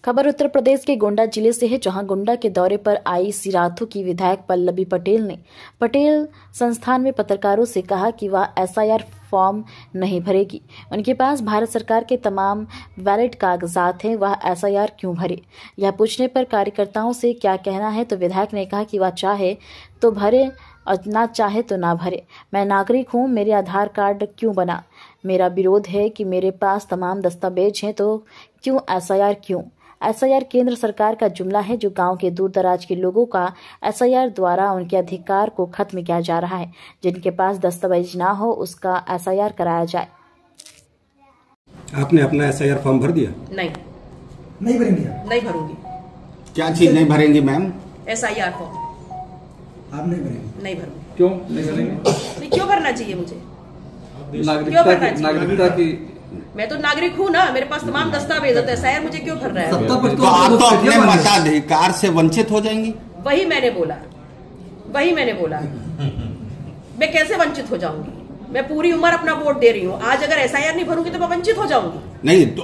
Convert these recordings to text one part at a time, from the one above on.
खबर उत्तर प्रदेश के गोंडा जिले से है, जहां गोंडा के दौरे पर आई सिराथू की विधायक पल्लवी पटेल ने पटेल संस्थान में पत्रकारों से कहा कि वह एसआईआर फॉर्म नहीं भरेगी। उनके पास भारत सरकार के तमाम वैलिड कागजात हैं, वह एसआईआर क्यों भरे। यह पूछने पर कार्यकर्ताओं से क्या कहना है तो विधायक ने कहा कि वह चाहे तो भरे और ना चाहे तो ना भरे। मैं नागरिक हूं, मेरे आधार कार्ड क्यों बना। मेरा विरोध है कि मेरे पास तमाम दस्तावेज हैं, तो क्यों एसआईआर क्यों। एसआईआर केंद्र सरकार का जुमला है, जो गांव के दूर दराज के लोगों का एसआईआर द्वारा उनके अधिकार को खत्म किया जा रहा है। जिनके पास दस्तावेज ना हो उसका एसआईआर कराया जाए। आपने अपना एसआईआर फॉर्म भर दिया? नहीं भरेंगे? नहीं भरूंगी। क्या चीज नहीं भरेंगी मैम? एसआईआर फॉर्म आप नहीं भरेंगे? नहीं भरूंगी। क्यों नहीं भरेंगे? क्यों भरना चाहिए मुझे? नागरिकता की मैं तो नागरिक हूँ ना, मेरे पास तमाम दस्तावेज है, तो एसआईआर मुझे क्यों भर रहा है? तो आप तो अपने मताधिकार से वंचित हो जाएंगी। वही मैंने बोला मैं कैसे वंचित हो जाऊंगी? मैं पूरी उम्र अपना वोट दे रही हूँ। आज अगर एसआईआर नहीं भरूंगी तो मैं वंचित हो जाऊंगी। नहीं तो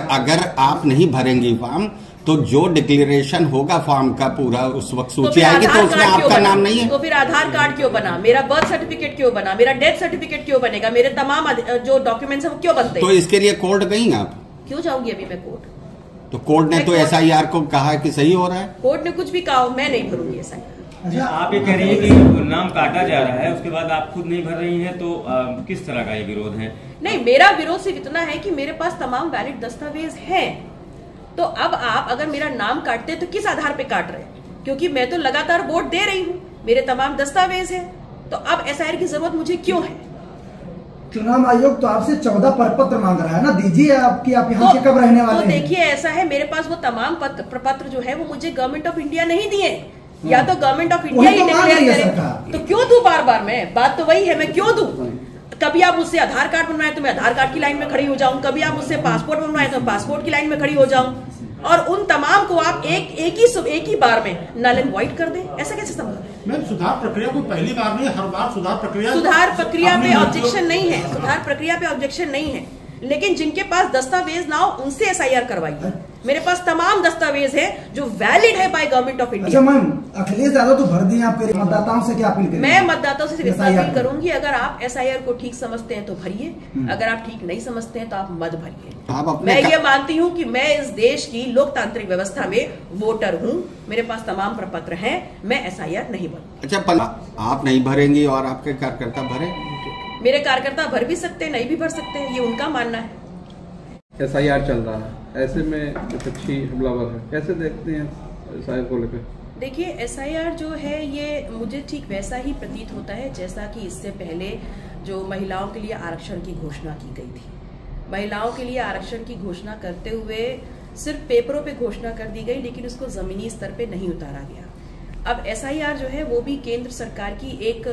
अगर आप नहीं भरेंगी फॉर्म तो जो डिक्लेरेशन होगा फॉर्म का पूरा उस वक्त सूची आएगी तो उसमें आपका नाम नहीं है। तो फिर आधार कार्ड क्यों बना? मेरा बर्थ सर्टिफिकेट क्यों बना? मेरा डेथ सर्टिफिकेट क्यों बनेगा? मेरे तमाम जो डॉक्यूमेंट्स हैं वो क्यों बनते हैं? तो इसके लिए कोर्ट गई आप? क्यों जाऊंगी अभी मैं कोर्ट? तो कोर्ट ने तो एसआईआर को कहा कि सही हो रहा है। कोर्ट ने कुछ भी कहा, मैं नहीं भरूंगी एसआईआर। अच्छा, आप ये कह रही है कि नाम काटा जा रहा है, उसके बाद आप खुद नहीं भर रही हैं, तो किस तरह का ये विरोध है? नहीं, मेरा विरोध सिर्फ इतना है कि मेरे पास तमाम वैलिड दस्तावेज हैं। तो अब आप अगर मेरा नाम काटते तो किस आधार पे काट रहे हैं? क्योंकि मैं तो लगातार वोट दे रही हूँ, मेरे तमाम दस्तावेज हैं, तो अब एसआईआर की जरूरत मुझे क्यों है? चुनाव आयोग तो आपसे 14 प्रपत्र मांग रहा है ना, दीजिए आपकी, आप यहाँ के कब रहने वाले हैं? तो देखिए, ऐसा है, मेरे पास वो तमाम प्रपत्र जो है वो मुझे गवर्नमेंट ऑफ इंडिया नहीं दिए। या तो government of India he declare करे, तो क्यों दूं बार-बार मैं? बात तो वही है, मैं क्यों दूं? कभी आप मुझसे आधार कार्ड बनवाए तो मैं आधार कार्ड की लाइन में खड़ी हो जाऊं, कभी आप मुझसे पासपोर्ट बनवाए तो पासपोर्ट की लाइन में खड़ी हो जाऊं, और उन तमाम को आप एक ही बार में नल एंड वाइट कर दें। ऐसा कैसे संभव है? मैम, सुधार प्रक्रिया को पहली बार नहीं, हर बार सुधार प्रक्रिया पे ऑब्जेक्शन नहीं है। सुधार प्रक्रिया पे ऑब्जेक्शन नहीं है, लेकिन जिनके पास दस्तावेज ना हो उनसे एसआईआर करवाइए। मेरे पास तमाम दस्तावेज है जो वैलिड है बाय गवर्नमेंट ऑफ इंडिया। अच्छा मैम, अखिलेश यादव तो भर दिए, आप मतदाताओं से क्या अपील करेंगे? मैं मतदाताओं से सिर्फ इतना अपील करूंगी, अगर आप एसआईआर को ठीक समझते हैं तो भरिए, अगर आप ठीक नहीं समझते हैं तो आप मत भरिए। मैं ये मानती हूँ कि मैं इस देश की लोकतांत्रिक व्यवस्था में वोटर हूँ, मेरे पास तमाम प्रपत्र हैं, मैं एसआईआर नहीं भरूंगी। अच्छा, आप नहीं भरेंगी और आपके कार्यकर्ता भरे? मेरे कार्यकर्ता भर भी सकते हैं, नहीं भी भर सकते हैं, ये उनका मानना है। एसआईआर चल रहा है, ऐसे में विपक्षी हमलावर है, कैसे देखते हैं एसआईआर को लेकर? देखिए, एसआईआर जो है ये मुझे ठीक वैसा ही प्रतीत होता है जैसा कि इससे पहले जो महिलाओं के लिए आरक्षण की घोषणा की गई थी। महिलाओं के लिए आरक्षण की घोषणा करते हुए सिर्फ पेपरों पे घोषणा कर दी गई, लेकिन उसको जमीनी स्तर पे नहीं उतारा गया। अब एसआईआर जो है वो भी केंद्र सरकार की एक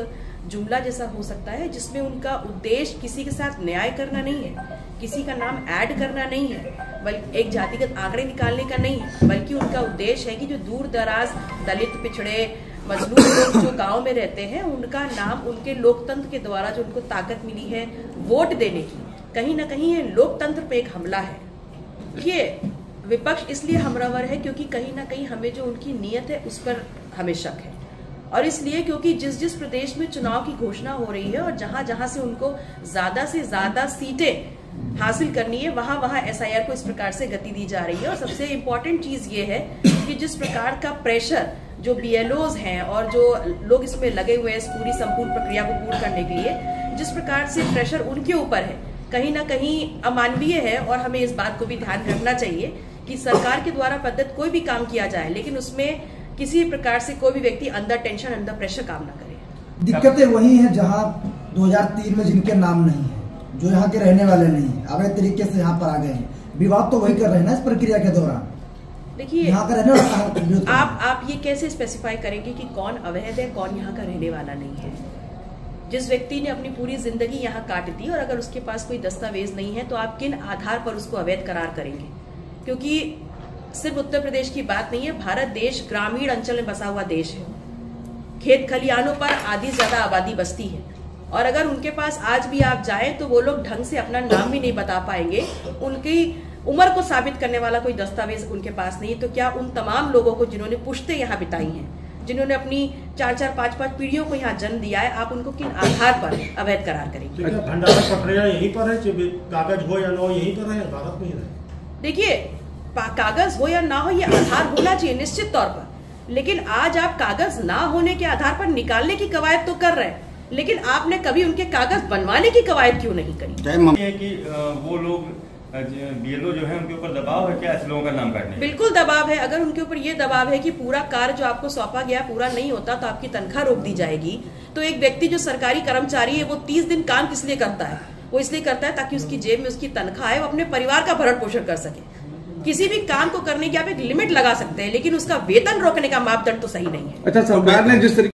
जुमला जैसा हो सकता है, जिसमें उनका उद्देश्य किसी के साथ न्याय करना नहीं है, किसी का नाम ऐड करना नहीं है, बल्कि एक जातिगत आंकड़े निकालने का नहीं है, बल्कि उनका उद्देश्य है कि जो दूर दराज दलित, पिछड़े, मजलूम लोग जो गांव में रहते हैं उनका नाम, उनके लोकतंत्र के द्वारा जो उनको ताकत मिली है वोट देने की, कहीं ना कहीं ये लोकतंत्र पे एक हमला है। ये विपक्ष इसलिए हमलावर है क्योंकि कहीं ना कहीं हमें जो उनकी नीयत है उस पर हमें शक है, और इसलिए क्योंकि जिस प्रदेश में चुनाव की घोषणा हो रही है और जहां जहां से उनको ज्यादा से ज्यादा सीटें हासिल करनी है, वहां वहां एसआईआर को इस प्रकार से गति दी जा रही है। और सबसे इम्पोर्टेंट चीज ये है कि जिस प्रकार का प्रेशर जो बीएलओज हैं और जो लोग इसमें लगे हुए हैं इस पूरी संपूर्ण प्रक्रिया को पूर्ण करने के लिए, जिस प्रकार से प्रेशर उनके ऊपर है, कहीं ना कहीं अमानवीय है। और हमें इस बात को भी ध्यान रखना चाहिए कि सरकार के द्वारा प्रदत्त कोई भी काम किया जाए, लेकिन उसमें किसी प्रकार से कोई भी व्यक्ति अंदर टेंशन, अंदर प्रेशर काम ना करे। दिक्कतें वही हैं जहां 2003 में जिनके नाम नहीं है, जो यहाँ के रहने वाले नहीं है, अवैध तरीके से यहाँ पर आ गए हैं, विवाद तो वही कर रहे हैं ना इस प्रक्रिया के दौरान। देखिए, यहाँ का रहने वाला आप ये कैसे स्पेसिफाई करेंगे कि कौन अवैध है, कौन यहाँ का रहने वाला नहीं है? जिस व्यक्ति ने अपनी पूरी जिंदगी यहाँ काट दी और अगर उसके पास कोई दस्तावेज नहीं है तो आप किन आधार पर उसको अवैध करार करेंगे? क्योंकि सिर्फ उत्तर प्रदेश की बात नहीं है, भारत देश ग्रामीण अंचल में बसा हुआ देश है, खेत खलिहानों पर आधी ज्यादा आबादी बसती है, और अगर उनके पास आज भी आप जाएं तो वो लोग ढंग से अपना नाम भी नहीं बता पाएंगे, उनकी उम्र को साबित करने वाला कोई दस्तावेज उनके पास नहीं, तो क्या उन तमाम लोगों को जिन्होंने पुश्तें यहाँ बिताई हैं, जिन्होंने अपनी 4-4, 5-5 पीढ़ियों को यहाँ जन्म दिया है, आप उनको किन आधार पर अवैध करार करेंगे? भंडारण प्रक्रिया यहीं पर है, कागज हो या ना हो यहीं पर है, भारत में ही है। देखिए, कागज हो या ना हो, ये आधार होना चाहिए निश्चित तौर पर, लेकिन आज आप कागज ना होने के आधार पर निकालने की कवायद तो कर रहे हैं, लेकिन आपने कभी उनके कागज बनवाने की कवायद क्यों नहीं करी? है कि वो लोग बीएलओ जो है उनके ऊपर दबाव है क्या ऐसे लोगों का नाम काटने? बिल्कुल दबाव है। अगर उनके ऊपर ये दबाव है कि पूरा कार्य जो आपको सौंपा गया पूरा नहीं होता तो आपकी तनख्वाह रोक दी जाएगी, तो एक व्यक्ति जो सरकारी कर्मचारी है वो 30 दिन काम किस लिए करता है? वो इसलिए करता है ताकि उसकी जेब में उसकी तनख्वाह है, वो अपने परिवार का भरण पोषण कर सके। किसी भी काम को करने की आप एक लिमिट लगा सकते हैं, लेकिन उसका वेतन रोकने का मापदंड तो सही नहीं है। अच्छा, सरकार ने जिस